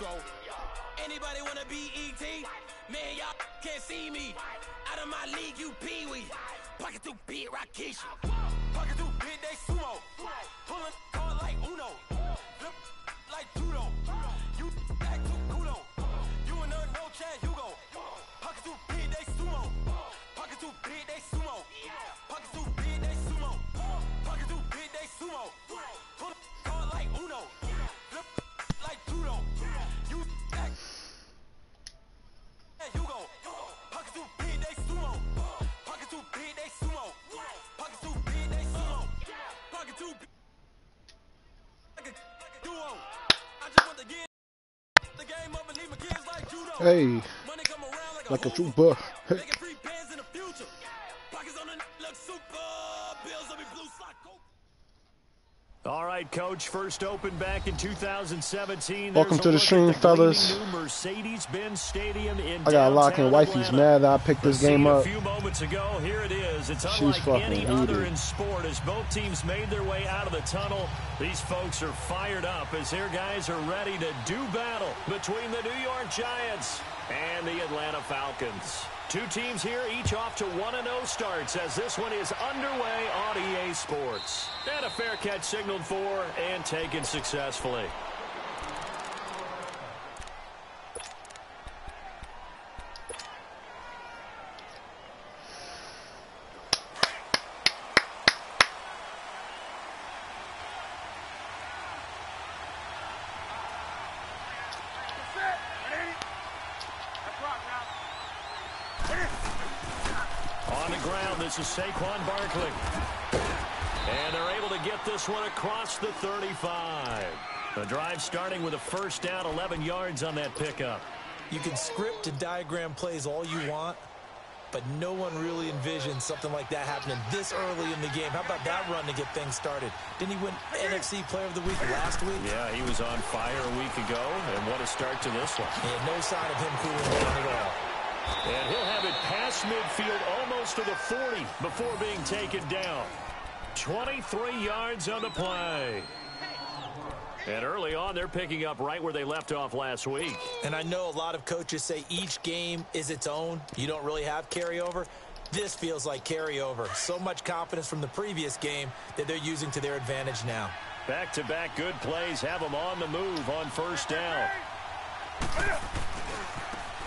throw. Anybody wanna be ET? Man, y'all can't see me. Out of my league, you pee-wee. Pocket too big, Rakesh. Pocket too big, they sumo. Pulling card like Uno. Flip like judo. You act too kudo. You and her, no chance, you go. Pocket too big, they sumo. Pocket too big, they sumo. Pocket too big, they sumo. Pocket too big, they sumo. Pull card like Uno. Flip like judo. You act, you go. Pocket too big, they sumo. Pocket too big, they sumo. Pocket too big, they sumo. Pocket too big. Hey, like a trooper. Hey. All right, Coach. First opened back in 2017. Welcome to the stream, fellas. Mercedes-Benz Stadium in I got a lock in. Wifey's mad that I picked this game up. A few moments ago, here it is. It's She's unlike any other heated. in sport. As both teams made their way out of the tunnel, these folks are fired up as their guys are ready to do battle between the New York Giants and the Atlanta Falcons. Two teams here, each off to 1-0 starts as this one is underway on EA Sports. And a fair catch signaled for and taken successfully. This is Saquon Barkley. And they're able to get this one across the 35. The drive starting with a first down, 11 yards on that pickup. You can script and diagram plays all you want, but no one really envisions something like that happening this early in the game. How about that run to get things started? Didn't he win NFC Player of the Week last week? Yeah, he was on fire a week ago, and what a start to this one. Yeah, no sign of him cooling down at all. And he'll have it past midfield almost to the 40 before being taken down. 23 yards on the play. And early on, they're picking up right where they left off last week. And I know a lot of coaches say each game is its own. You don't really have carryover. This feels like carryover. So much confidence from the previous game that they're using to their advantage now. Back-to-back good plays have them on the move on first down.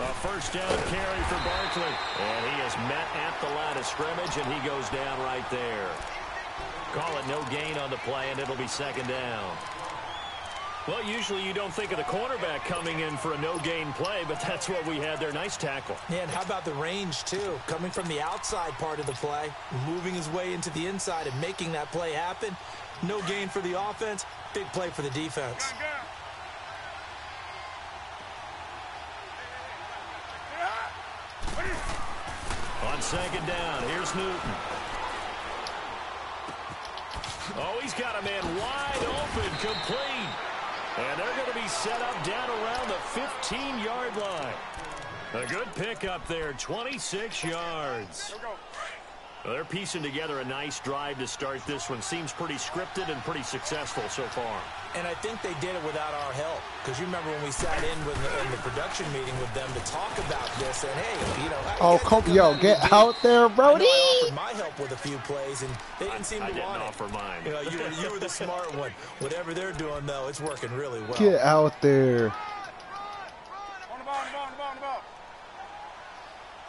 A first down carry for Barkley. And he is met at the line of scrimmage, and he goes down right there. Call it no gain on the play, and it'll be second down. Well, usually you don't think of the cornerback coming in for a no-gain play, but that's what we had there. Nice tackle. Yeah, and how about the range, too? Coming from the outside part of the play, moving his way into the inside and making that play happen. No gain for the offense, big play for the defense. On second down, here's Newton. Oh, he's got a man wide open, complete. And they're going to be set up down around the 15-yard line. A good pickup there, 26 yards. Well, they're piecing together a nice drive to start this one. Seems pretty scripted and pretty successful so far. And I think they did it without our help. Because you remember when we sat in the production meeting with them to talk about this. And, hey, you know. Oh, come, yo, get out there, Brody. I offered my help with a few plays, and they didn't seem to want it. I didn't offer mine. You know, you were the smart one. Whatever they're doing, though, it's working really well. Get out there. On the ball, on the ball, on the ball, on the ball.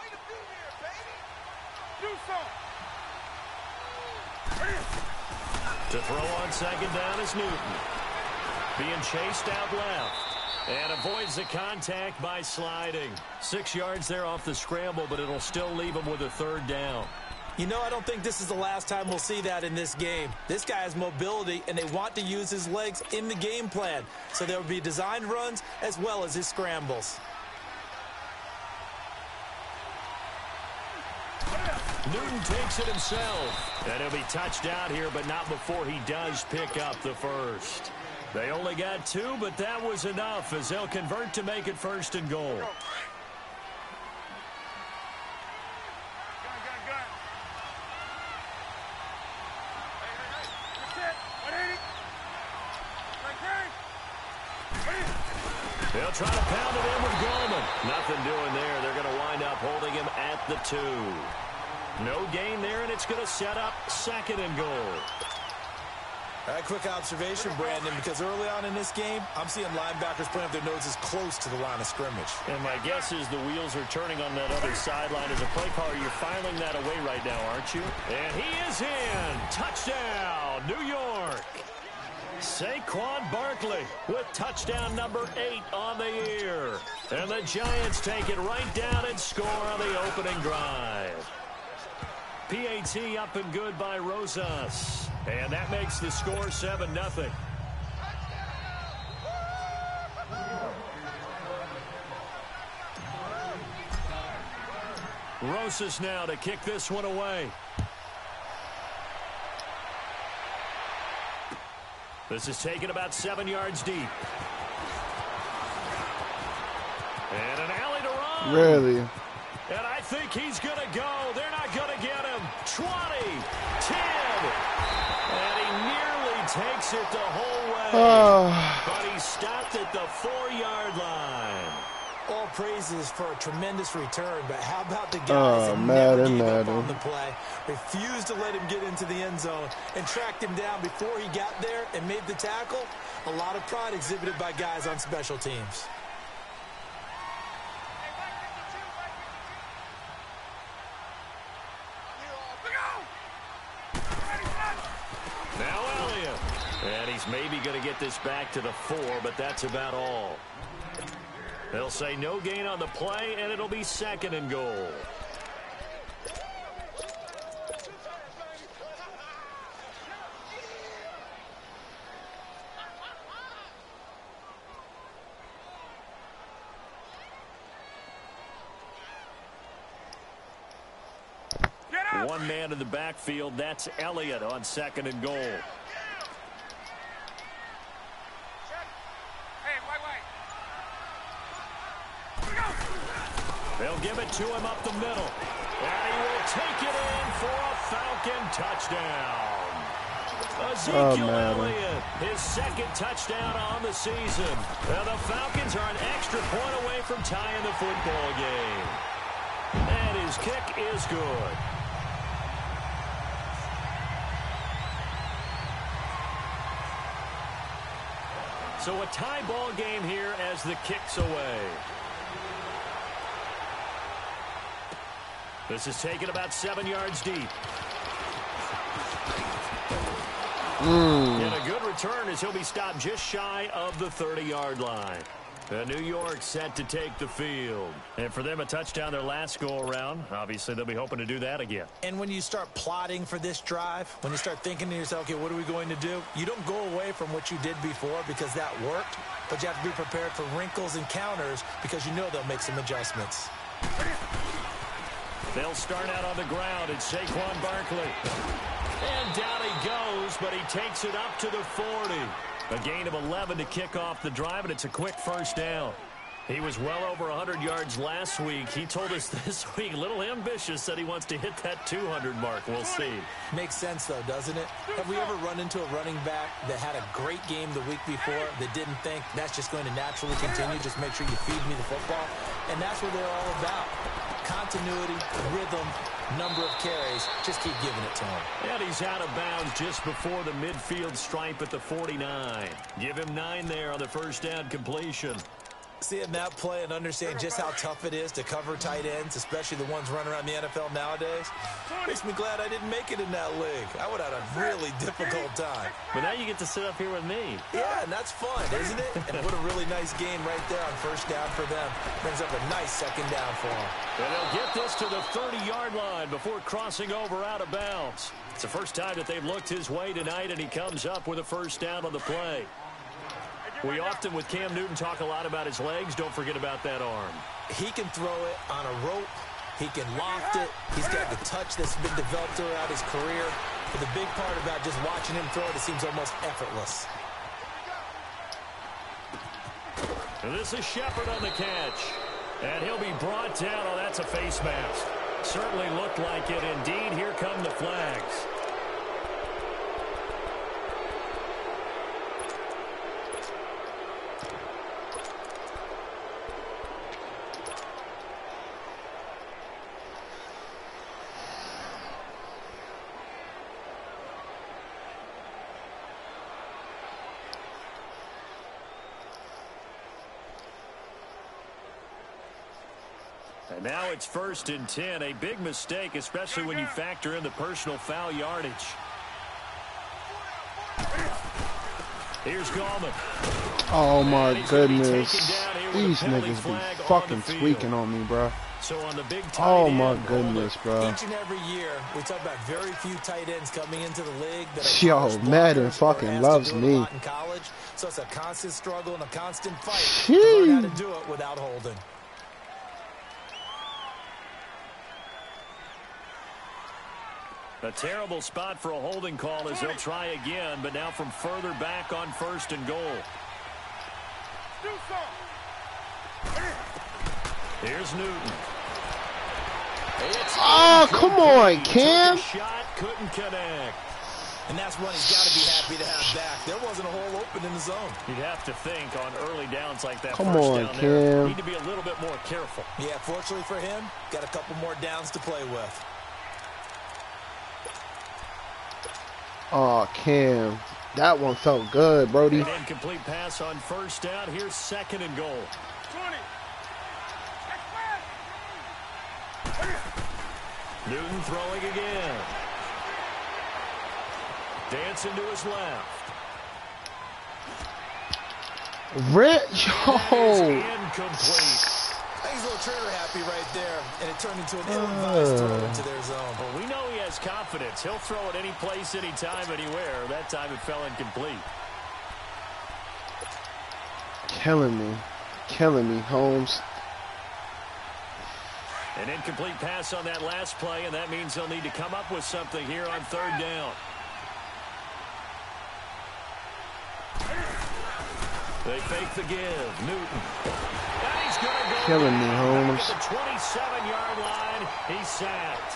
Way to be here, baby. Do something. To throw on second down is Newton. Being chased out left. And avoids the contact by sliding. 6 yards there off the scramble, but it'll still leave him with a third down. You know, I don't think this is the last time we'll see that in this game. This guy has mobility, and they want to use his legs in the game plan. So there will be designed runs as well as his scrambles. Newton takes it himself. And he'll be touched out here, but not before he does pick up the first. They only got 2, but that was enough as they'll convert to make it first and goal. They'll try to pound it in with Goldman. Nothing doing there. They're going to wind up holding him at the 2. No gain there, and it's going to set up 2nd and goal. A quick observation, Brandon, because early on in this game, I'm seeing linebackers putting up their noses close to the line of scrimmage. And my guess is the wheels are turning on that other sideline. As a play caller, you're filing that away right now, aren't you? And he is in. Touchdown, New York. Saquon Barkley with touchdown number 8 on the year. And the Giants take it right down and score on the opening drive. PAT up and good by Rosas. And that makes the score 7-0. Rosas now to kick this one away. This is taken about 7 yards deep. And an alley to run. Really? And I think he's going to go. They're not going to get him. 20, 10. And he nearly takes it the whole way. But he stopped at the 4-yard line. All praises for a tremendous return, but how about the guys that never gave up on the play, refused to let him get into the end zone, and tracked him down before he got there and made the tackle? A lot of pride exhibited by guys on special teams. Now Elliott. And he's maybe going to get this back to the 4, but that's about all. They'll say no gain on the play, and it'll be 2nd and goal. One man in the backfield. That's Elliott on 2nd and goal. They'll give it to him up the middle. And he will take it in for a Falcon touchdown. Ezekiel Elliott, his 2nd touchdown on the season. And the Falcons are an extra point away from tying the football game. And his kick is good. So a tie ball game here as the kick's away. This is taken about 7 yards deep. And a good return as he'll be stopped just shy of the 30-yard line. New York set to take the field. And for them, a touchdown their last go-around. Obviously, they'll be hoping to do that again. And when you start plotting for this drive, when you start thinking to yourself, okay, what are we going to do? You don't go away from what you did before because that worked, but you have to be prepared for wrinkles and counters because you know they'll make some adjustments. They'll start out on the ground. It's Saquon Barkley. And down he goes, but he takes it up to the 40. A gain of 11 to kick off the drive, and it's a quick first down. He was well over 100 yards last week. He told us this week, a little ambitious, said he wants to hit that 200 mark. We'll see. Makes sense, though, doesn't it? Have we ever run into a running back that had a great game the week before that didn't think that's just going to naturally continue? Just make sure you feed me the football. And that's what they're all about. Continuity, rhythm, number of carries. Just keep giving it to him. And he's out of bounds just before the midfield stripe at the 49. Give him 9 there on the first down completion. Seeing that play and understanding just how tough it is to cover tight ends, especially the ones running around the NFL nowadays, makes me glad I didn't make it in that league. I would have had a really difficult time. But now you get to sit up here with me. Yeah, and that's fun, isn't it? And what a really nice gain right there on first down for them. Brings up a nice second down for them. And they'll get this to the 30-yard line before crossing over out of bounds. It's the first time that they've looked his way tonight, and he comes up with a first down on the play. We often, with Cam Newton, talk a lot about his legs. Don't forget about that arm. He can throw it on a rope. He can loft it. He's got the touch that's been developed throughout his career. But the big part about just watching him throw it seems almost effortless. And this is Shepard on the catch. And he'll be brought down. Oh, that's a face mask. Certainly looked like it. Indeed, here come the flags. And now it's 1st and 10. A big mistake, especially when you factor in the personal foul yardage. Here's Gallman. Oh, my goodness. These niggas be fucking tweaking on me, bro. So on the big oh, my goodness, bro. Each and every year, we talk about very few tight ends coming into the league. Yo, Madden fucking loves me. In college, so it's a constant struggle and a constant fight to learn how to do it without holding. A terrible spot for a holding call as they'll try again, but now from further back on 1st and goal. Here's Newton. Oh, come on, Cam. Shot couldn't connect. And that's one he's got to be happy to have back. There wasn't a hole open in the zone. You'd have to think on early downs like that. Come on, Cam. Cam. Need to be a little bit more careful. Yeah, fortunately for him, got a couple more downs to play with. Oh, Cam. That one felt good, Brody. An incomplete pass on 1st down. Here's 2nd and goal. 20. Newton throwing again. Dancing to his left. Rich. Oh. Incomplete. He's a little trigger happy right there, and it turned into an ill-advised throw into their zone. Well, we know he has confidence. He'll throw it any place, anytime, anywhere. That time it fell incomplete. Killing me, Holmes. An incomplete pass on that last play, and that means they'll need to come up with something here on 3rd down. They fake the give. Newton. And he's going to go. Killing me, Holmes. At the 27-yard line, he's sacked.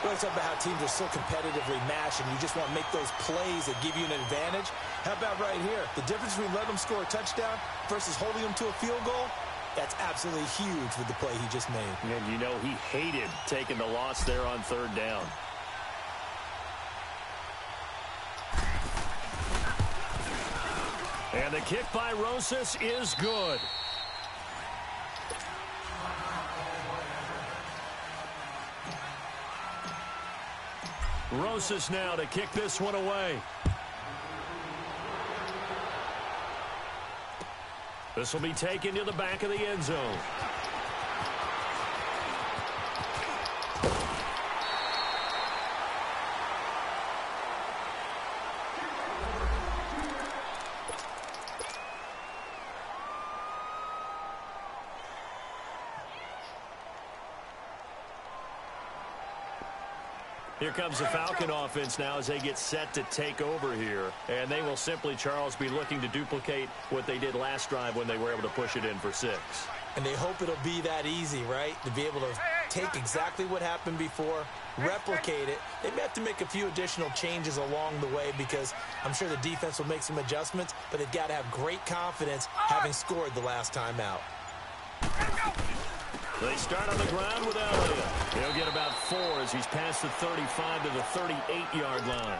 We're talking about how teams are so competitively matched, and you just want to make those plays that give you an advantage. How about right here? The difference between letting them score a touchdown versus holding them to a field goal, that's absolutely huge with the play he just made. And you know he hated taking the loss there on 3rd down. And the kick by Rosas is good. Rosas now to kick this one away. This will be taken to the back of the end zone. Here comes the Falcon offense now as they get set to take over here. And they will simply, Charles, be looking to duplicate what they did last drive when they were able to push it in for 6. And they hope it'll be that easy, right? To be able to take exactly what happened before, replicate it. They may have to make a few additional changes along the way because I'm sure the defense will make some adjustments, but they've got to have great confidence having scored the last time out. They start on the ground with Elliott. He'll get about 4 as he's past the 35 to the 38-yard line.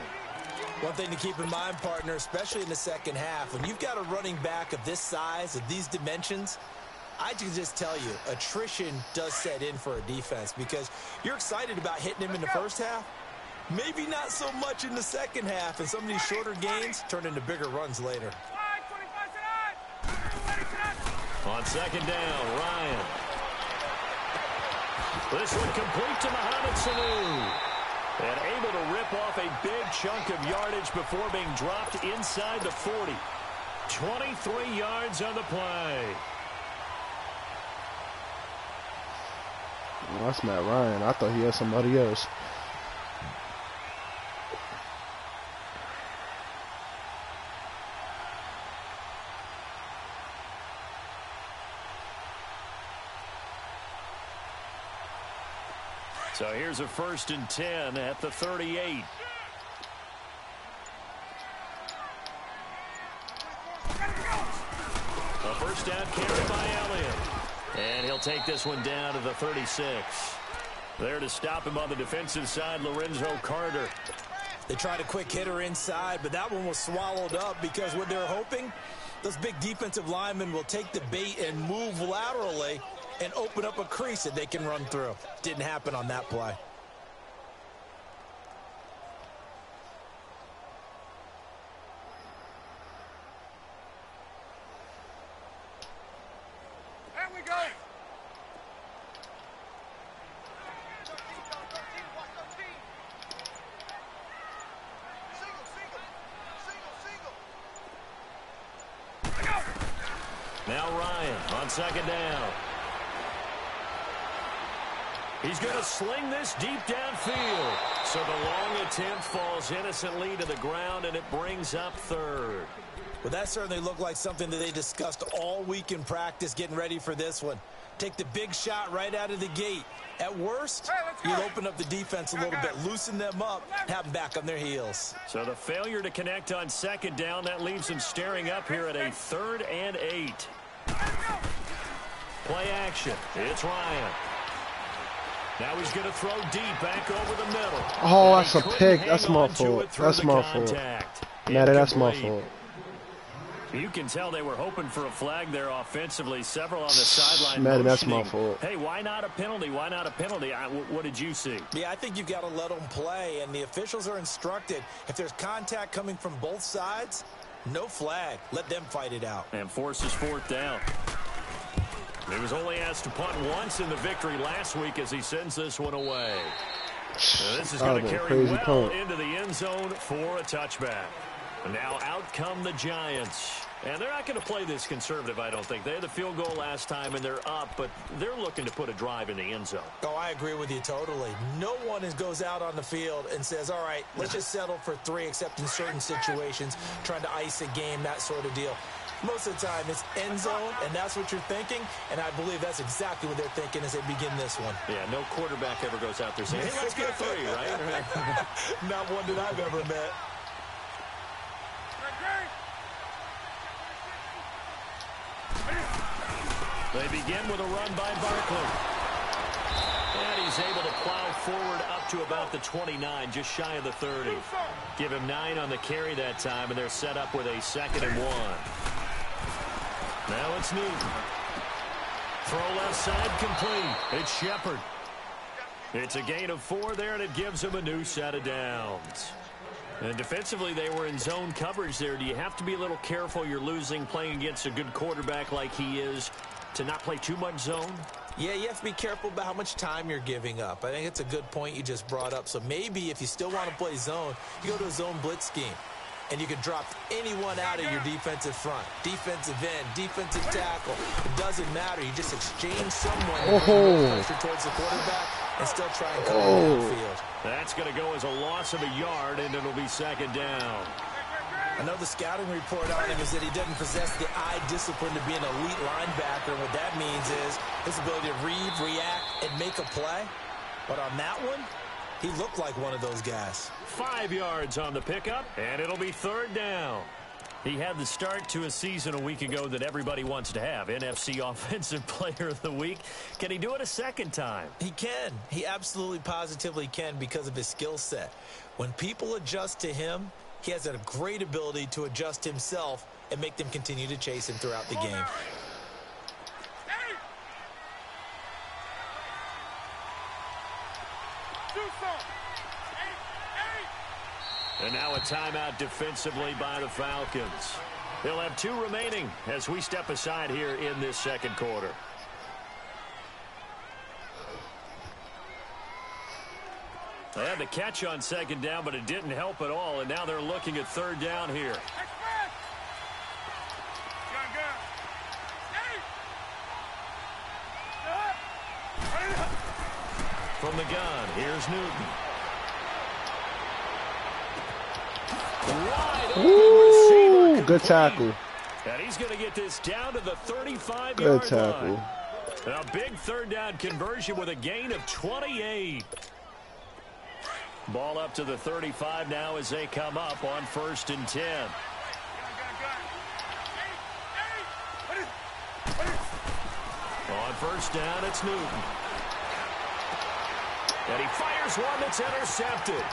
One thing to keep in mind, partner, especially in the second half, when you've got a running back of this size, of these dimensions, I can just tell you, attrition does set in for a defense because you're excited about hitting him in the first half. Maybe not so much in the second half, and some of these shorter gains turn into bigger runs later. On 2nd down, Ryan. This one complete to Mohamed Sanu. And able to rip off a big chunk of yardage before being dropped inside the 40. 23 yards on the play. Well, that's Matt Ryan. I thought he had somebody else. So here's a 1st and 10 at the 38. A first down carry by Elliott. And he'll take this one down to the 36. There to stop him on the defensive side, Lorenzo Carter. They tried a quick hitter inside, but that one was swallowed up because what they're hoping, those big defensive linemen will take the bait and move laterally and open up a crease that they can run through. Didn't happen on that play. Now Ryan on second down. He's going to sling this deep downfield. So the long attempt falls innocently to the ground, and it brings up third. Well, that certainly looked like something that they discussed all week in practice getting ready for this one. Take the big shot right out of the gate. At worst, you'll open up the defense a little bit, loosen them up, have them back on their heels. So the failure to connect on second down, that leaves them staring up here at a 3rd and 8. Play action. It's Ryan. Now he's going to throw deep back over the middle. Oh, that's a pick. That's my fault. That's my fault. Matter, that's my fault. You can tell they were hoping for a flag there offensively. Several on the sideline. Man, that's my fault. Hey, why not a penalty? Why not a penalty? What did you see? Yeah, I think you've got to let them play, and the officials are instructed. If there's contact coming from both sides, no flag. Let them fight it out. And forces 4th down. He was only asked to punt once in the victory last week as he sends this one away. Now this is going to carry well into the end zone for a touchback. Now out come the Giants. And they're not going to play this conservative, I don't think. They had the field goal last time, and they're up, but they're looking to put a drive in the end zone. Oh, I agree with you totally. No one goes out on the field and says, all right, let's just settle for 3, except in certain situations, trying to ice a game, that sort of deal. Most of the time, it's end zone, and that's what you're thinking, and I believe that's exactly what they're thinking as they begin this one. Yeah, no quarterback ever goes out there saying, hey, let's get 3, right? Not one that I've ever met. They begin with a run by Barkley. And he's able to plow forward up to about the 29, just shy of the 30. Give him 9 on the carry that time, and they're set up with a 2nd and 1. Now it's Newton. Throw left side complete. It's Shepard. It's a gain of 4 there, and it gives him a new set of downs. And defensively, they were in zone coverage there. Do you have to be a little careful? You're losing playing against a good quarterback like he is to not play too much zone? Yeah, you have to be careful about how much time you're giving up. I think it's a good point you just brought up. So maybe if you still want to play zone, you go to a zone blitz scheme. And you can drop anyone out of your defensive front. Defensive end, defensive tackle. It doesn't matter. You just exchange someone and pressure towards the quarterback and still try and cover the field. That's going to go as a loss of a yard, and it'll be 2nd down. I know the scouting report on him is that he doesn't possess the eye discipline to be an elite linebacker. What that means is his ability to read, react, and make a play. But on that one, he looked like one of those guys. 5 yards on the pickup, and it'll be 3rd down. He had the start to a season a week ago that everybody wants to have. NFC Offensive Player of the Week. Can he do it a 2nd time? He can. He absolutely positively can because of his skill set. When people adjust to him, he has a great ability to adjust himself and make them continue to chase him throughout the game. And now a timeout defensively by the Falcons. They'll have 2 remaining as we step aside here in this 2nd quarter. They had the catch on 2nd down, but it didn't help at all, and now they're looking at 3rd down here. From the gun, here's Newton. Ooh, good tackle. And he's going to get this down to the 35-yard Good tackle. line. A big 3rd down conversion with a gain of 28. Ball up to the 35 now as they come up on 1st and 10. On 1st down, it's Newton. And he fires one that's intercepted.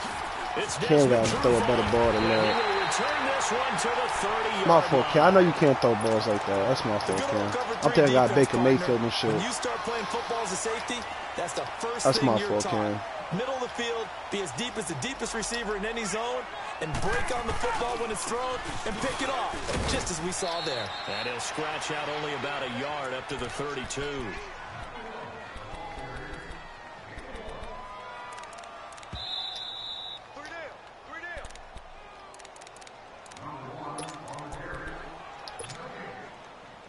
It's King got to throw a better ball than that. return this one to the 30-yard My fault, Ken. I line. know you can't throw balls like that. That's my fault, Ken. I'm thinking I got Baker Mayfield and shit. When you start playing football as a safety, that's the first That's thing my you're fault, taught. Ken. Middle of the field, be as deep as the deepest receiver in any zone, and break on the football when it's thrown and pick it off, just as we saw there. And he'll scratch out only about a yard up to the 32.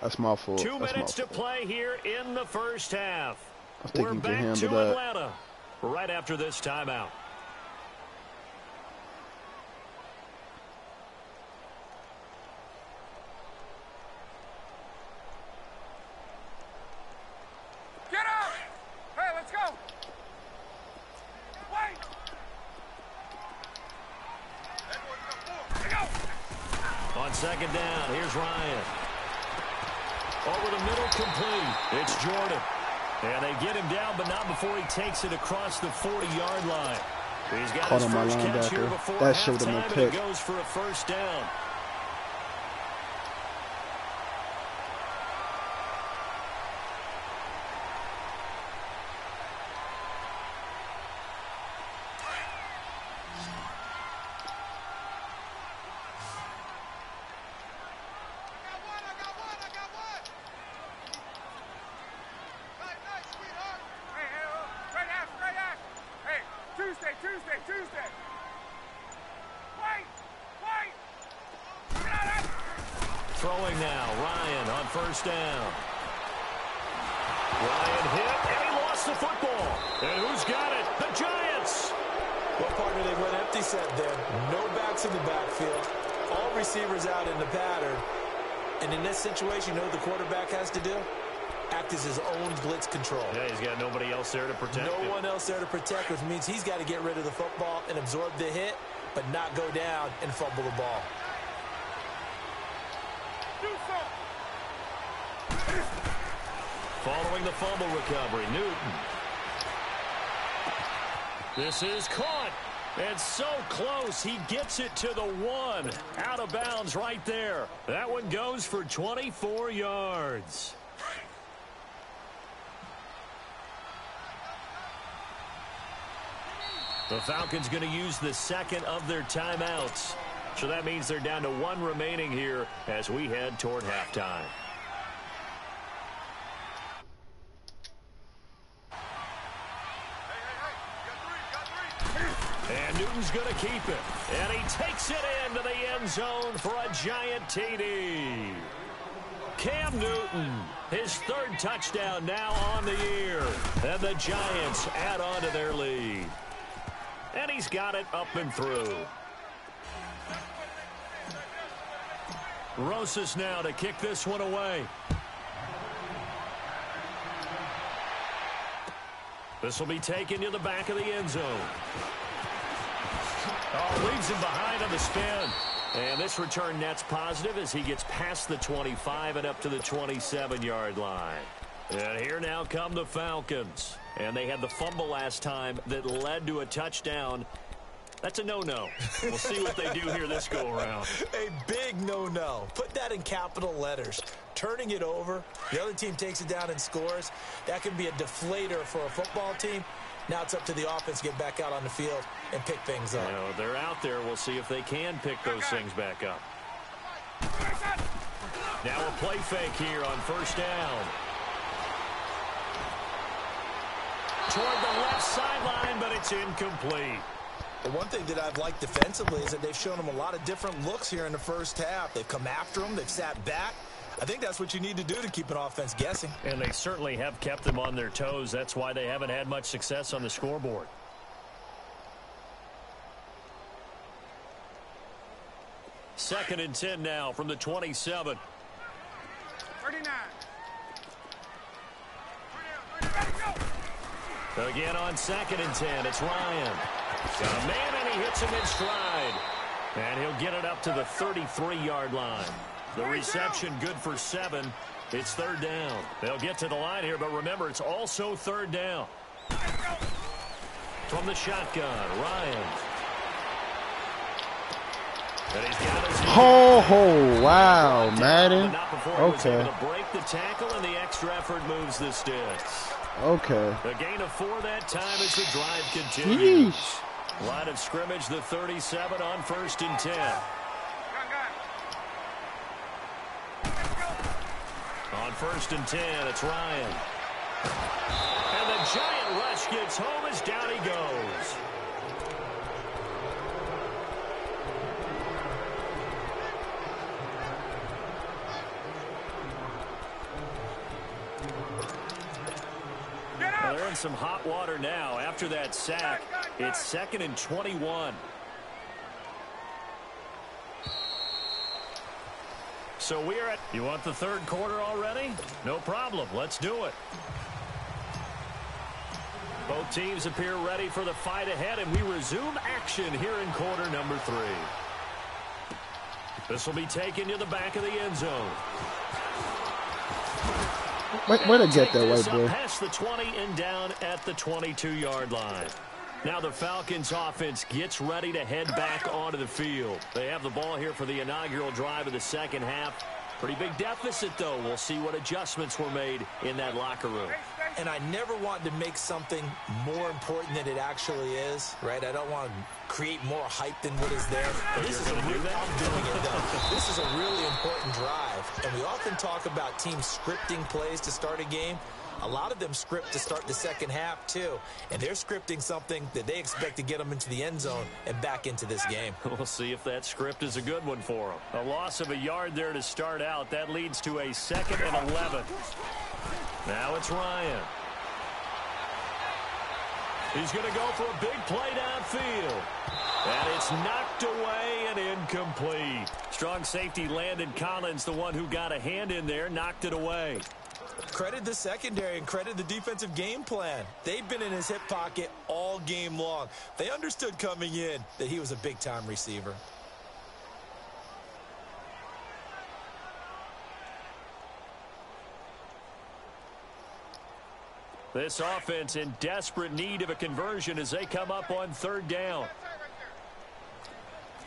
That's my fault. 2 minutes to play here in the first half. I think We're you can back handle to that. Atlanta right after this timeout. Get up! Hey, let's go! Wait! Let's go! On second down, here's Ryan. Over the middle, complete. It's Jordan. And they get him down, but not before he takes it across the 40-yard line. He's got Caught his on my first catch here linebacker. before That showed him a halftime, and pick. it goes for a first down. Tuesday. Wait! Throwing now, Ryan on first down. Ryan hit, and he lost the football. And who's got it? The Giants! Well, partner, they went empty set there. No backs in the backfield. All receivers out in the pattern. And in this situation, you know what the quarterback has to do? Act as his own blitz control. Yeah, he's got nobody else there to protect him. No one else there to protect, which means he's got to get rid of the football and absorb the hit, but not go down and fumble the ball. Following the fumble recovery, Newton. This is caught. And so close, he gets it to the 1. Out of bounds right there. That one goes for 24 yards. The Falcons going to use the second of their timeouts. So that means they're down to 1 remaining here as we head toward halftime. And Newton's going to keep it. And he takes it into the end zone for a giant TD. Cam Newton, his 3rd touchdown now on the year. And the Giants add on to their lead. And he's got it up and through. Rosas now to kick this one away. This will be taken to the back of the end zone. Oh, leaves him behind on the spin. And this return net's positive as he gets past the 25 and up to the 27-yard line. And here now come the Falcons. And they had the fumble last time that led to a touchdown. That's a no-no. We'll see what they do here this go-around. A big no-no. Put that in capital letters. Turning it over, the other team takes it down and scores. That can be a deflator for a football team. Now it's up to the offense to get back out on the field and pick things up. You know, they're out there. We'll see if they can pick those things back up. Now a play fake here on first down. Toward the left sideline, but it's incomplete. The one thing that I've liked defensively is that they've shown them a lot of different looks here in the first half. They've come after them. They've sat back. I think that's what you need to do to keep an offense guessing. And they certainly have kept them on their toes. That's why they haven't had much success on the scoreboard. Second and 10 now from the 27. 39. Again on second and 10, it's Ryan. Got a man, and he hits him in stride. And he'll get it up to the 33-yard line. The reception good for 7. It's 3rd down. They'll get to the line here, but remember, it's also 3rd down. From the shotgun, Ryan. Oh, wow, Madden. Okay. To break the tackle, and the extra effort moves the sticks. Okay. A gain of 4 that time as the drive continues. Yeesh. Line of scrimmage, the 37 on 1st and 10. On 1st and 10, it's Ryan. And the giant rush gets home as down he goes. Well, they're in some hot water now. After that sack, it's 2nd and 21. So we are at... You want the 3rd quarter already? No problem. Let's do it. Both teams appear ready for the fight ahead, and we resume action here in quarter number 3. This will be taken to the back of the end zone. Way to get that white boy. Past the 20 and down at the 22-yard line. Now the Falcons offense gets ready to head back onto the field. They have the ball here for the inaugural drive of the second half. Pretty big deficit, though. We'll see what adjustments were made in that locker room. And I never want to make something more important than it actually is, right? I don't want to create more hype than what is there. But this is I'm doing it, though. This is a really important drive. And we often talk about teams scripting plays to start a game. A lot of them script to start the second half, too. And they're scripting something that they expect to get them into the end zone and back into this game. We'll see if that script is a good one for them. A loss of a yard there to start out. That leads to a 2nd and 11. Now it's Ryan. He's going to go for a big play downfield. And it's knocked away and incomplete. Strong safety Landon Collins, the one who got a hand in there, knocked it away. Credit the secondary and credit the defensive game plan. They've been in his hip pocket all game long. They understood coming in that he was a big-time receiver. This offense in desperate need of a conversion as they come up on 3rd down.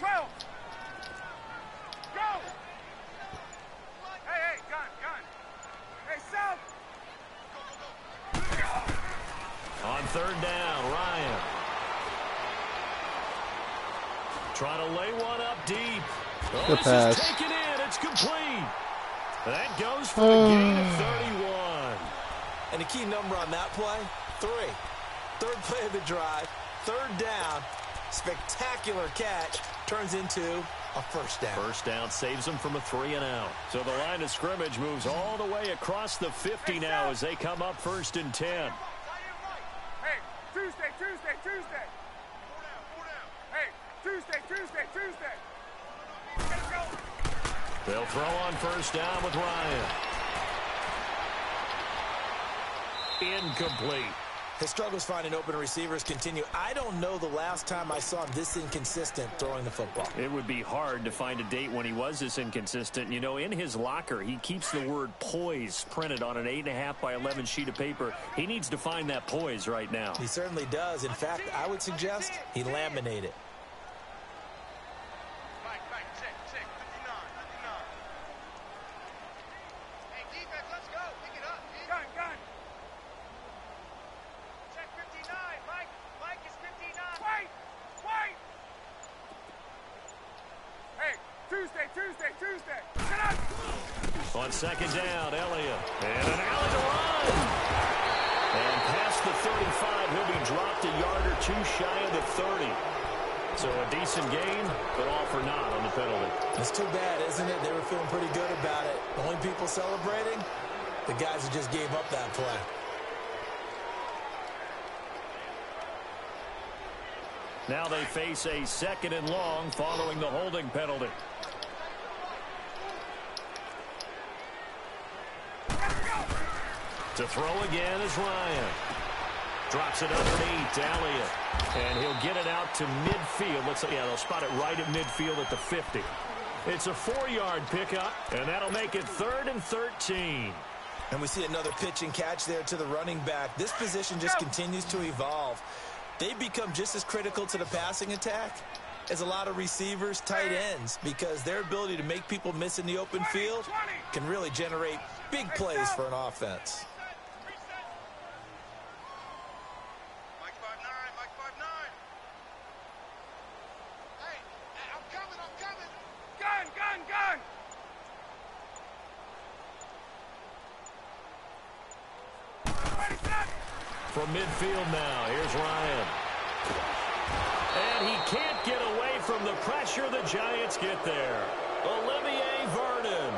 Go! Go! Hey, gun. Hey, South! On 3rd down, Ryan. Trying to lay one up deep. Good pass. Is taken in. It's complete. That goes for a gain of 31. And the key number on that play, 3. 3rd play of the drive, 3rd down, spectacular catch, turns into a 1st down. 1st down saves them from a 3-and-out. So the line of scrimmage moves all the way across the 50 now as they come up 1st and 10. Hey, Tuesday. Hey, Tuesday. Let's go. They'll throw on 1st down with Ryan. Incomplete. His struggles finding open receivers continue. I don't know the last time I saw him this inconsistent throwing the football. It would be hard to find a date when he was this inconsistent. You know, in his locker, he keeps the word poise printed on an 8.5 by 11 sheet of paper. He needs to find that poise right now. He certainly does. In fact, I would suggest he laminate it. Check, 59. Hey, defense, let's go. Pick it up. Gun. Check 59. Mike is 59. Wait. Hey, Tuesday. Get up. On 2nd down, Elliott. And an alley to run. And past the 35, he'll be dropped a yard or 2 shy of the 30. So a decent gain, but all for naught on the penalty. It's too bad, isn't it? They were feeling pretty good about it. The only people celebrating, the guys who just gave up that play. Now they face a 2nd and long following the holding penalty. To throw again is Ryan. Drops it underneath to Elliott. And he'll get it out to midfield. They'll spot it right at midfield at the 50. It's a 4-yard pickup, and that'll make it 3rd and 13. And we see another pitch and catch there to the running back. This position just continues to evolve. They become just as critical to the passing attack is a lot of receivers, tight ends, because their ability to make people miss in the open field can really generate big plays for an offense. Mike 5'9", Mike 5'9". Hey, I'm coming. Gun. From midfield now, here's Ryan. And he can't get away from the pressure. The Giants get there. Olivier Vernon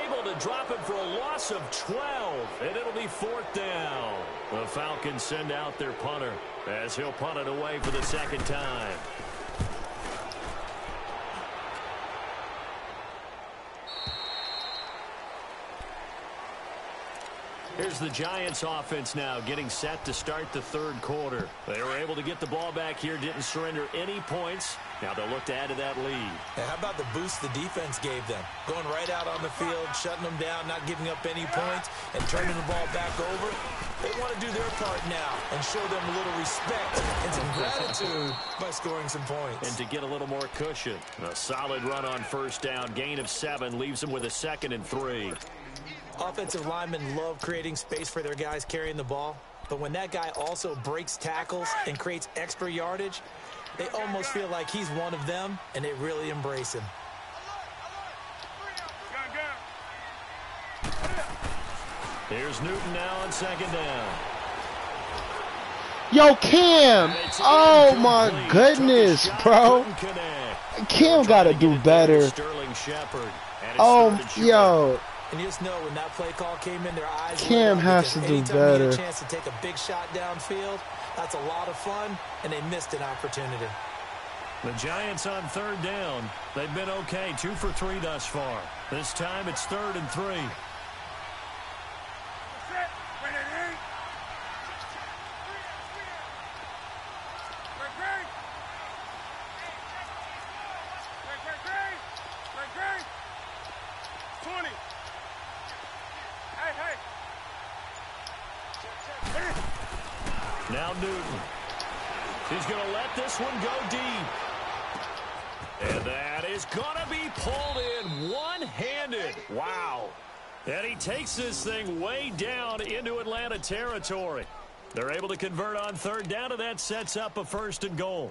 able to drop it for a loss of 12, and it'll be 4th down. The Falcons send out their punter as he'll punt it away for the second time. Here's the Giants offense now getting set to start the third quarter. They were able to get the ball back here, didn't surrender any points. Now they'll look to add to that lead. Now, how about the boost the defense gave them? Going right out on the field, shutting them down, not giving up any points, and turning the ball back over. They want to do their part now and show them a little respect and some gratitude by scoring some points. And to get a little more cushion. A solid run on first down. Gain of 7 leaves them with a 2nd and 3. Offensive linemen love creating space for their guys carrying the ball, but when that guy also breaks tackles and creates extra yardage, they almost feel like he's one of them, and they really embrace him. Here's Newton now on 2nd down. Yo, Cam! Oh, my goodness, bro. Cam got to do better. Oh, yo. And you just know when that play call came in, their eyes Cam has to do better. Anytime you get a chance to take a big shot downfield, that's a lot of fun, and they missed an opportunity. The Giants on 3rd down. They've been okay, 2 for 3 thus far. This time it's 3rd and 3. Now Newton. He's going to let this one go deep. And that is going to be pulled in one-handed. Wow. And he takes this thing way down into Atlanta territory. They're able to convert on 3rd down, and that sets up a 1st and goal.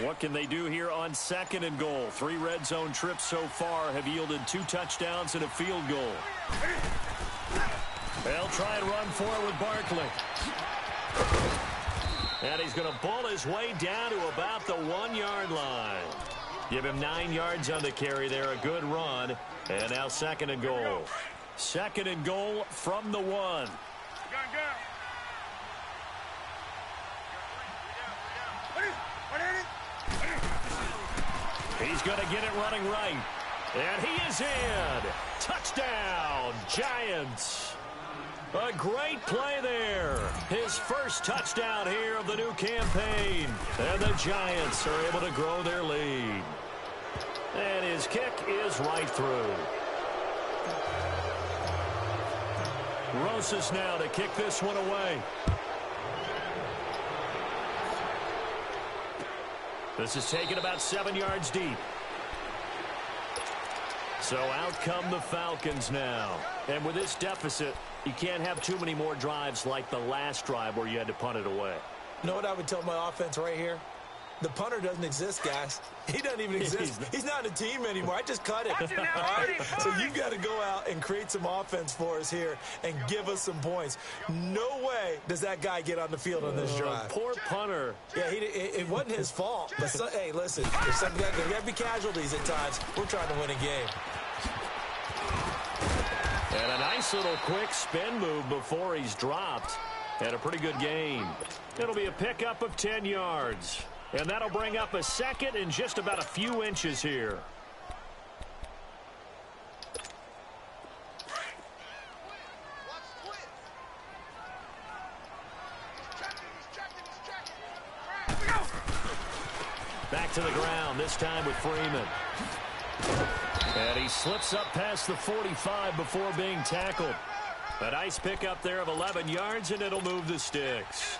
What can they do here on 2nd and goal? 3 red zone trips so far have yielded 2 touchdowns and a field goal. They'll try and run for it with Barkley. And he's going to bull his way down to about the 1-yard line. Give him 9 yards on the carry there. A good run. And now 2nd and goal. 2nd and goal from the 1. He's going to get it running right. And he is in. Touchdown, Giants. A great play there. His first touchdown here of the new campaign. And the Giants are able to grow their lead. And his kick is right through. Rosas now to kick this one away. This is taken about 7 yards deep. So out come the Falcons now. And with this deficit, you can't have too many more drives like the last drive where you had to punt it away. You know what I would tell my offense right here? The punter doesn't exist, guys. He doesn't even exist. He's not a team anymore. I just cut it. All right? So you've got to go out and create some offense for us here and give us some points. No way does that guy get on the field on this drive. Poor punter. Yeah, it wasn't his fault. But hey, listen, there's got to be casualties at times. We're trying to win a game. And a nice little quick spin move before he's dropped. And a pretty good gain. It'll be a pickup of 10 yards. And that'll bring up a 2nd and just about a few inches here. Back to the ground, this time with Freeman. And he slips up past the 45 before being tackled. A nice pickup there of 11 yards, and it'll move the sticks.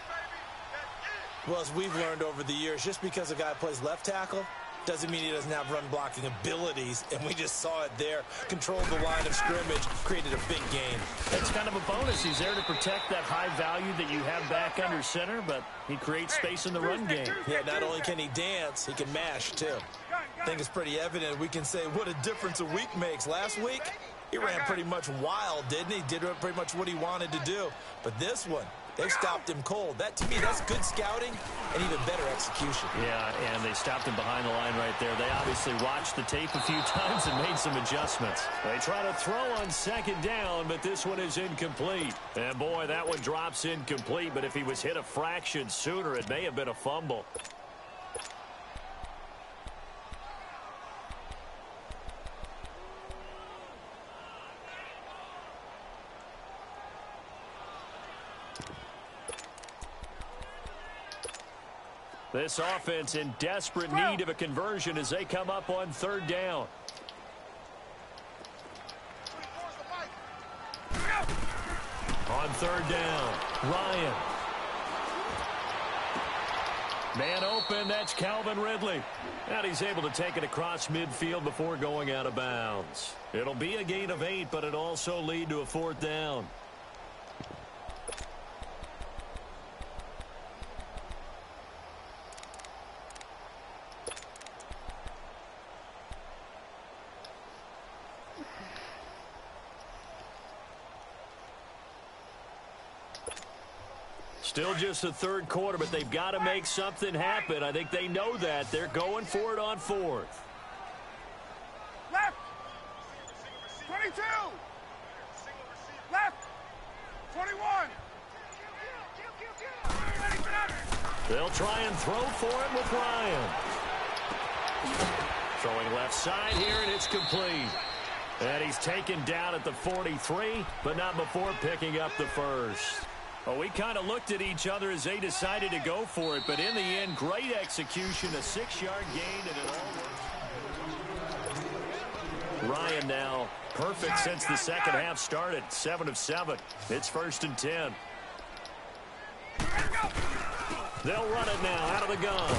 Well, as we've learned over the years, just because a guy plays left tackle doesn't mean he doesn't have run-blocking abilities, and we just saw it there. Controlled the line of scrimmage, created a big gain. It's kind of a bonus. He's there to protect that high value that you have back under center, but he creates space in the run game. Yeah, not only can he dance, he can mash, too. I think it's pretty evident. We can say what a difference a week makes. Last week, he ran pretty much wild, didn't he? Did pretty much what he wanted to do. But this one, they stopped him cold. That, to me, that's good scouting and even better execution. Yeah, and they stopped him behind the line right there. They obviously watched the tape a few times and made some adjustments. They try to throw on second down, but this one is incomplete. And, boy, that one drops incomplete, but if he was hit a fraction sooner, it may have been a fumble. This offense in desperate need of a conversion as they come up on third down. On third down, Ryan. Man open, that's Calvin Ridley. And he's able to take it across midfield before going out of bounds. It'll be a gain of 8, but it'll also lead to a fourth down. Still just the third quarter, but they've got to make something happen. I think they know that. They're going for it on fourth. Left. 22. Left. 21. They'll try and throw for it with Ryan. Throwing left side here, and it's complete. And he's taken down at the 43, but not before picking up the first. Well, we kind of looked at each other as they decided to go for it, but in the end, great execution, a 6-yard gain, and it all works. Ryan now perfect since the second half started, 7 of 7. It's 1st and 10. They'll run it now out of the gun.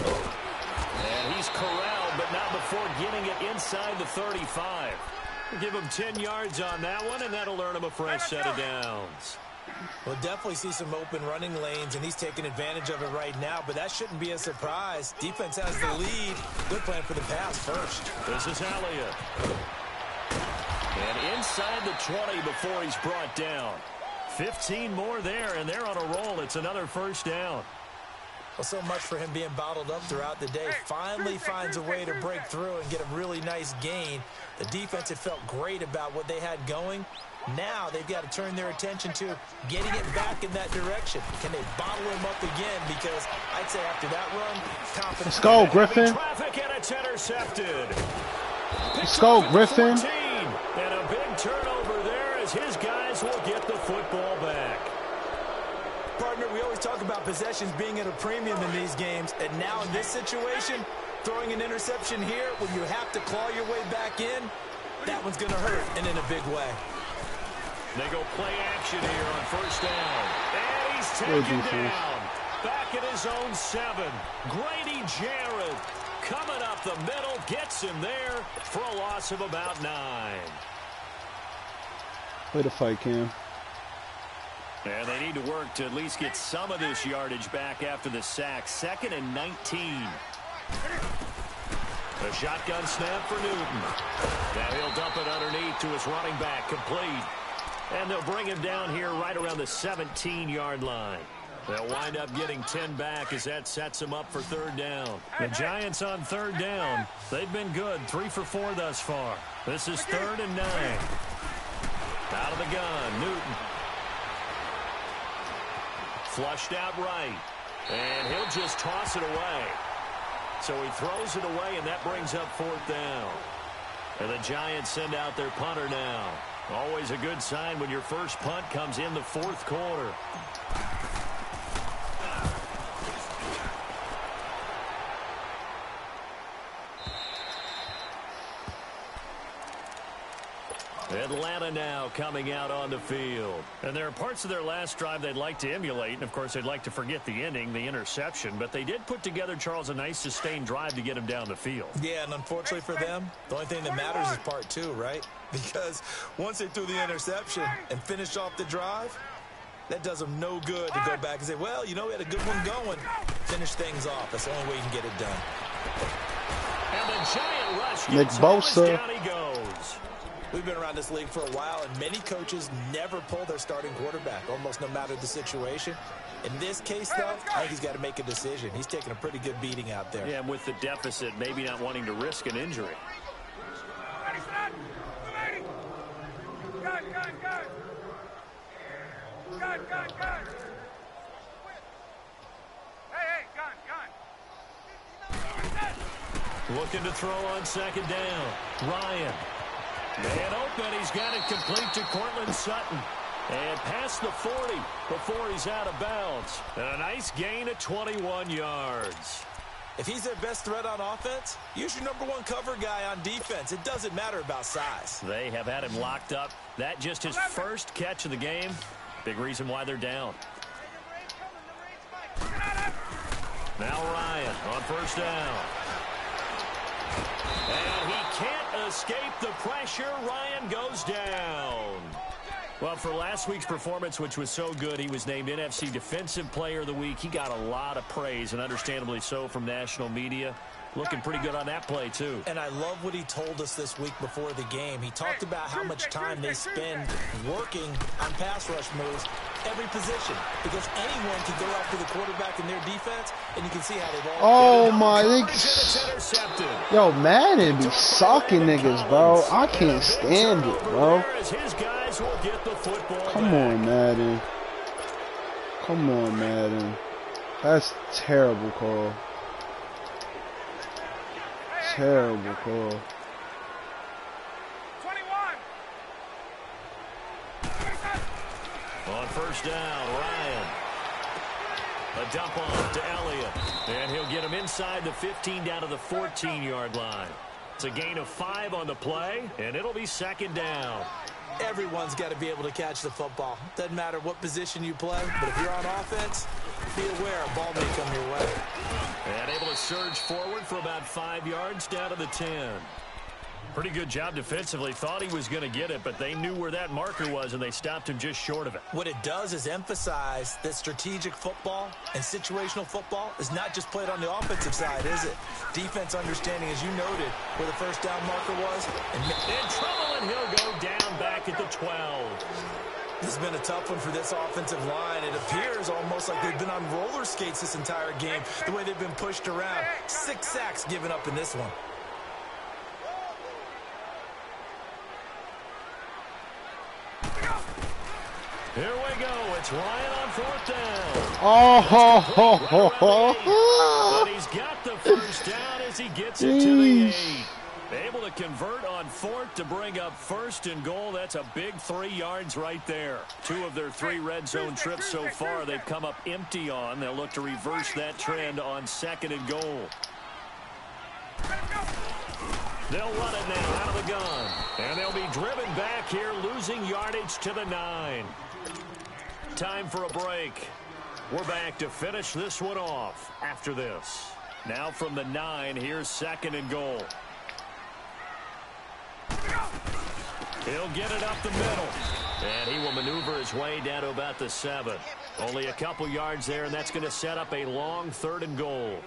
And he's corralled, but not before getting it inside the 35. We'll give him 10 yards on that one, and that'll earn him a fresh set of downs. We'll definitely see some open running lanes, and he's taking advantage of it right now, but that shouldn't be a surprise. Defense has the lead. Good plan for the pass first. This is Elliott. And inside the 20 before he's brought down. 15 more there, and they're on a roll. It's another first down. Well, so much for him being bottled up throughout the day. Finally finds a way to break through and get a really nice gain. The defense had felt great about what they had going. Now they've got to turn their attention to getting it back in that direction. Can they bottle him up again? Because I'd say after that run, confidence. Let's go, Griffin. Traffic, and it's intercepted. Let's go, Griffin. 14, and a big turnover there as his guys will get the football back. Partner, we always talk about possessions being at a premium in these games, and now in this situation, throwing an interception here when you have to claw your way back in, that one's going to hurt, and in a big way. They go play action here on first down. And he's taken down. Back at his own 7. Grady Jarrett coming up the middle, gets him there for a loss of about 9. Way to fight, Cam. And they need to work to at least get some of this yardage back after the sack. 2nd and 19. A shotgun snap for Newton. Now he'll dump it underneath to his running back, complete. And they'll bring him down here right around the 17-yard line. They'll wind up getting 10 back as that sets them up for third down. The Giants on third down. They've been good, 3 for 4 thus far. This is 3rd and 9. Out of the gun, Newton. Flushed out right. And he'll just toss it away. So he throws it away, and that brings up 4th down. And the Giants send out their punter now. Always a good sign when your first punt comes in the 4th quarter. Atlanta now coming out on the field. And there are parts of their last drive they'd like to emulate. And, of course, they'd like to forget the ending, the interception. But they did put together, Charles, a nice sustained drive to get him down the field. Yeah, and unfortunately for them, the only thing that matters is part two, right? Because once they threw the interception and finished off the drive, that does them no good to go back and say, well, you know, we had a good one going. Finish things off. That's the only way you can get it done. And the giant rush Nick gets Bosa. down he goes. We've been around this league for a while, and many coaches never pull their starting quarterback, almost no matter the situation. In this case, though, I think he's got to make a decision. He's taking a pretty good beating out there. Yeah, and with the deficit, maybe not wanting to risk an injury. Looking to throw on second down. Ryan. Man open. He's got it complete to Cortland Sutton. And past the 40 before he's out of bounds. And a nice gain of 21 yards. If he's their best threat on offense, use your number one cover guy on defense. It doesn't matter about size. They have had him locked up. That just his first catch of the game. Big reason why they're down. Now Ryan on first down. And he can't escape the pressure. Ryan goes down. Well, for last week's performance, which was so good, he was named NFC Defensive Player of the Week. He got a lot of praise, and understandably so, from national media. Looking pretty good on that play, too. And I love what he told us this week before the game. He talked about how much time they spend working on pass rush moves, every position, because anyone can go after the quarterback in their defense, and you can see how they've all... Oh, my... Yo, Madden be sucking niggas, bro. I can't stand it, bro. Come on, Madden. Come on, Madden. That's terrible call. Terrible call. 21. On first down, Ryan. A dump off to Elliott. And he'll get him inside the 15 down to the 14-yard line. It's a gain of 5 on the play, and it'll be second down. Everyone's got to be able to catch the football. Doesn't matter what position you play, but if you're on offense, be aware a ball may come your way. And able to surge forward for about 5 yards down to the 10. Pretty good job defensively. Thought he was going to get it, but they knew where that marker was, and they stopped him just short of it. What it does is emphasize that strategic football and situational football is not just played on the offensive side, is it? Defense understanding, as you noted, where the first down marker was. And in trouble, and he'll go down back at the 12. This has been a tough one for this offensive line. It appears almost like they've been on roller skates this entire game, the way they've been pushed around. 6 sacks given up in this one. Here we go. It's Ryan on fourth down. Oh, ho, ho, ho, ho. But he's got the first down as he gets it to the 8. Able to convert on fourth to bring up first and goal. That's a big 3 yards right there. 2 of their 3 red zone trips so far they've come up empty on. They'll look to reverse that trend on second and goal. They'll run it now out of the gun. And they'll be driven back here, losing yardage to the 9. Time for a break. We're back to finish this one off after this. Now from the 9, here's second and goal. He'll get it up the middle. And he will maneuver his way down to about the 7. Only a couple yards there, and that's going to set up a long third and goal.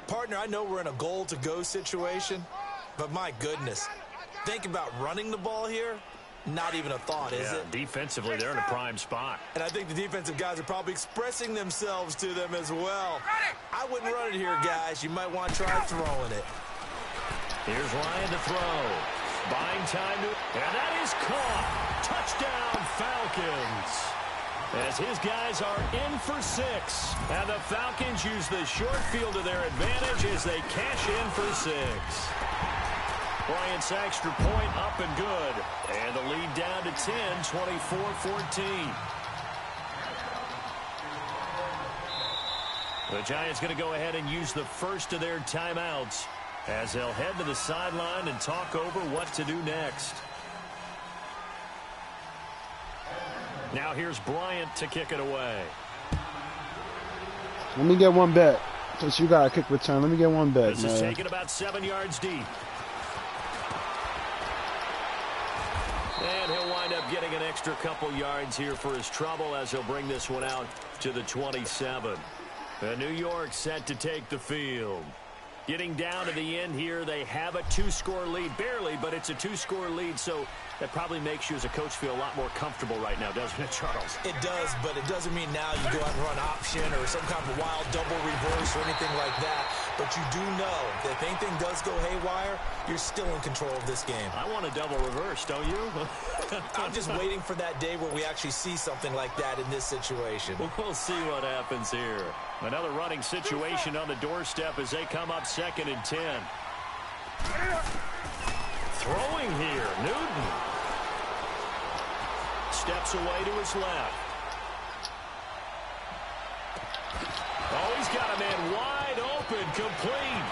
Partner, I know we're in a goal-to-go situation, but my goodness, think about running the ball here. Not even a thought, is it? Defensively, they're in a prime spot. And I think the defensive guys are probably expressing themselves to them as well. I wouldn't run it here, guys. You might want to try throwing it. Here's Ryan to throw. Buying time to... And that is caught. Touchdown, Falcons. As his guys are in for 6. And the Falcons use the short field to their advantage as they cash in for 6. Bryant's extra point up and good. And the lead down to 10, 24-14. The Giants going to go ahead and use the first of their timeouts as they'll head to the sideline and talk over what to do next. Now here's Bryant to kick it away. Let me get one bet. Since you got a kick return, let me get one bet, This is taken about 7 yards deep. And he'll wind up getting an extra couple yards here for his trouble as he'll bring this one out to the 27. And New York set to take the field. Getting down to the end here, they have a 2-score lead. Barely, but it's a 2-score lead, so that probably makes you as a coach feel a lot more comfortable right now, doesn't it, Charles? It does, but it doesn't mean now you go out and run option or some kind of wild double reverse or anything like that. But you do know that if anything does go haywire, you're still in control of this game. I want a double reverse, don't you? I'm just waiting for that day where we actually see something like that in this situation. We'll see what happens here. Another running situation on the doorstep as they come up 2nd and 10. Throwing here, Newton. Steps away to his left. Oh, he's got a man wide open, complete.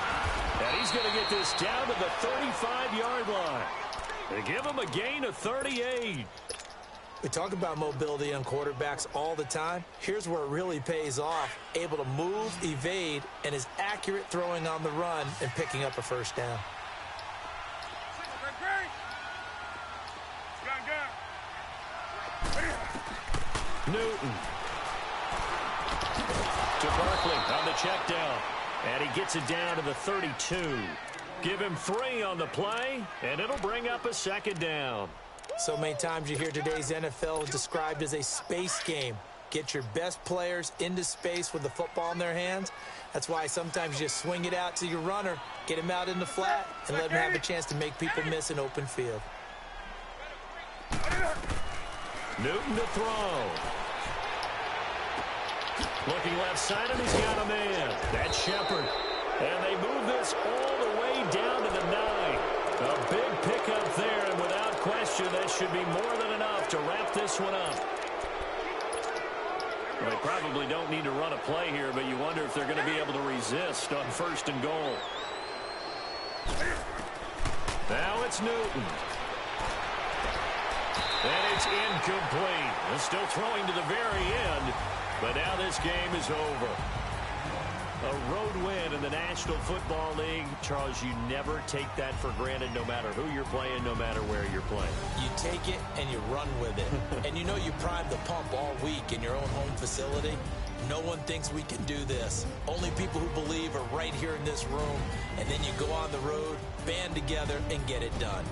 And he's going to get this down to the 35-yard line. They give him a gain of 38. We talk about mobility on quarterbacks all the time. Here's where it really pays off. Able to move, evade, and is accurate throwing on the run and picking up a first down. Newton. To Barkley on the check down. And he gets it down to the 32. Give him 3 on the play, and it'll bring up a 2nd down. So many times you hear today's NFL described as a space game. Get your best players into space with the football in their hands. That's why sometimes you just swing it out to your runner, get him out in the flat, and let him have a chance to make people miss an open field. Newton to throw. Looking left side, and he's got a man. That's Shepard. And they move this all the way down to the 9. A big pickup there, and without question, that should be more than enough to wrap this one up. Well, they probably don't need to run a play here, but you wonder if they're going to be able to resist on 1st and goal. Now it's Newton. And it's incomplete. They're still throwing to the very end, but now this game is over. A road win in the National Football League. Charles, you never take that for granted no matter who you're playing, no matter where you're playing. You take it and you run with it. And you know you primed the pump all week in your own home facility. No one thinks we can do this. Only people who believe are right here in this room. And then you go on the road, band together, and get it done.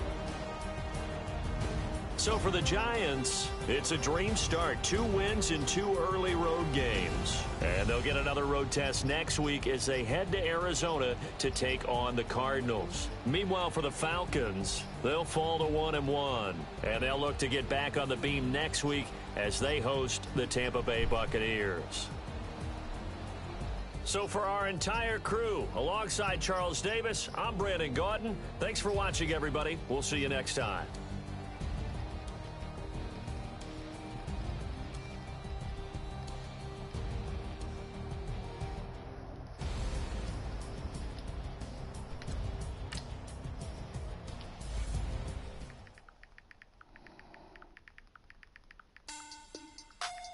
So for the Giants, it's a dream start. 2 wins in 2 early road games. And they'll get another road test next week as they head to Arizona to take on the Cardinals. Meanwhile, for the Falcons, they'll fall to 1-1. And they'll look to get back on the beam next week as they host the Tampa Bay Buccaneers. So for our entire crew, alongside Charles Davis, I'm Brandon Gaudin. Thanks for watching, everybody. We'll see you next time.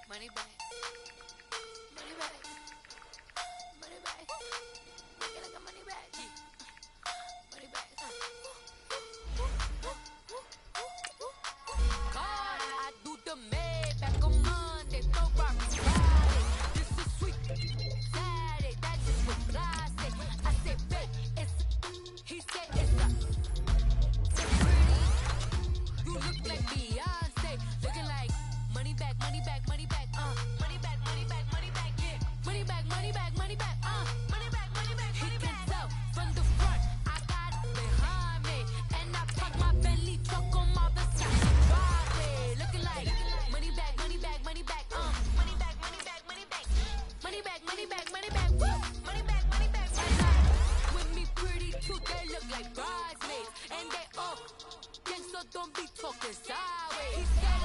Money back. Money back. Money back. Make it like a money back. Money back. God, I do the May back on Monday. Throw rock Friday. This is sweet. Saturday, that is what God said. I said, babe, it's. He said, it's a. So pretty. You look like Beyonce. Looking like money back, money back, money back. Money back, money back, money back, yeah. Money back, money back, money back, money back, money back, money back. He can tell from the front, I got it behind me. And I park my Bentley truck on my Versace driveway. Looking like money back, money back, money back, money back, money back, money back. Money back, money back, money back, woo. Money back, money back, money back. With me pretty too, they look like bridesmaids. And they all gang, so don't be talking sideways. He said